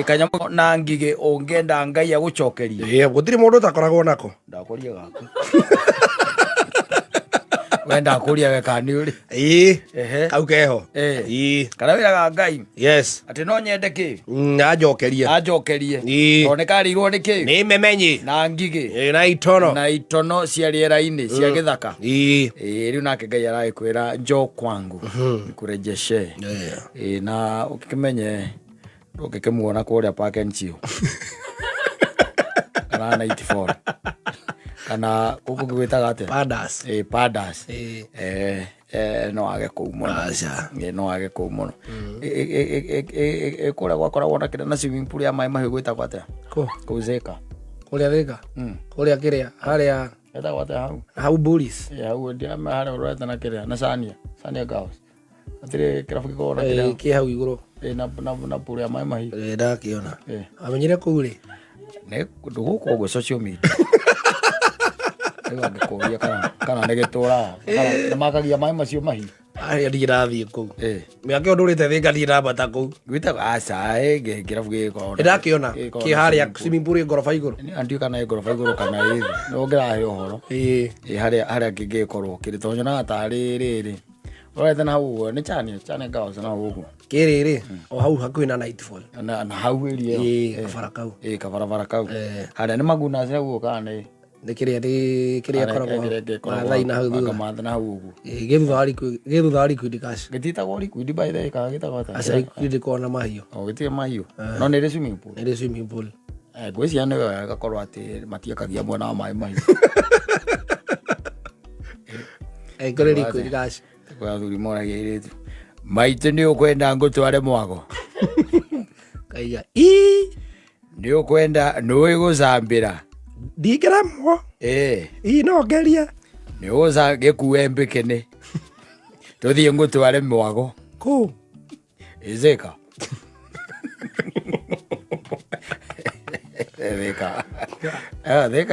Kanyamu na ngige ongenda ngai agucokerie. Gutiri mundu takoragwo nako. Ndakuria gaku. Wenda kuria we kaniuri. Kau keho. Kana wira ga ngai. Yes. Ati no nyende ki? Ajokerie. Ajokerie. Onekarirwo ni ki? Ni memenyi. Na ngige. Na itono. Na itono cia riera-ini cia githaka. Riu nake ngai aragikwira njo kwangu. Nikurejeshe. Na ukimenye ukimuona kuria Park and Chill. Kana 94. Kana kuku gwitaga ate Padas. Padas. No age kuu muno. No age kuu muno. Kura gwakora wona kira na swimming pool ya mai mahiu gwitagwo ate ku Zeka. Kuria Thika. Kuria kiria haria gwitagwo ate hau Bullies. Hau ndia haria ureta na kiria na Sania Girls. Atire kirabu gikora kiria ki hau iguru. Na pool ya mai mahiu. Ndakiona. Amenyire kuu ri. Ne nduguko go social media. Ngikuria kana negetura kana makagia mai macio mahi ari ndirathie ku miake ndurite Thika ndirabata ku gwita aca ngirabu giko ndakiona ki haria swimming pool ngorofa iguru ni andio kana ngorofa iguru kana no ngirahe uhoro haria ngigikorwo kirito nyona atari riri urete na hau ni chane Girls na huko kiriri o hau hakuhi na Nightfall na hau iri kabarakau kabarakau haria ni maguna cia huko kana kiria koragwo mathaina hau thutha mathana hau uguo githutha wa Liquid Cash gititagwo Liquid by the ka gitagwo ata aca Liquid kona mahiũ gitie mahiũ no nĩ swimming pool gwĩcia nĩ wega gakorwo atĩ matiakagia mwena wa maĩ mahiũ kũrĩ Liquid Cash kwa thuri moragia iritu maitũ nĩ ũkwenda ngũtware mwago kaiga nĩ ũkwenda nĩ gũcambĩra Digramo. No geria. Ni oza gekuwe mbikene. Tothi ngutware mwago. Ku. Zeka. Zeka. Zeka.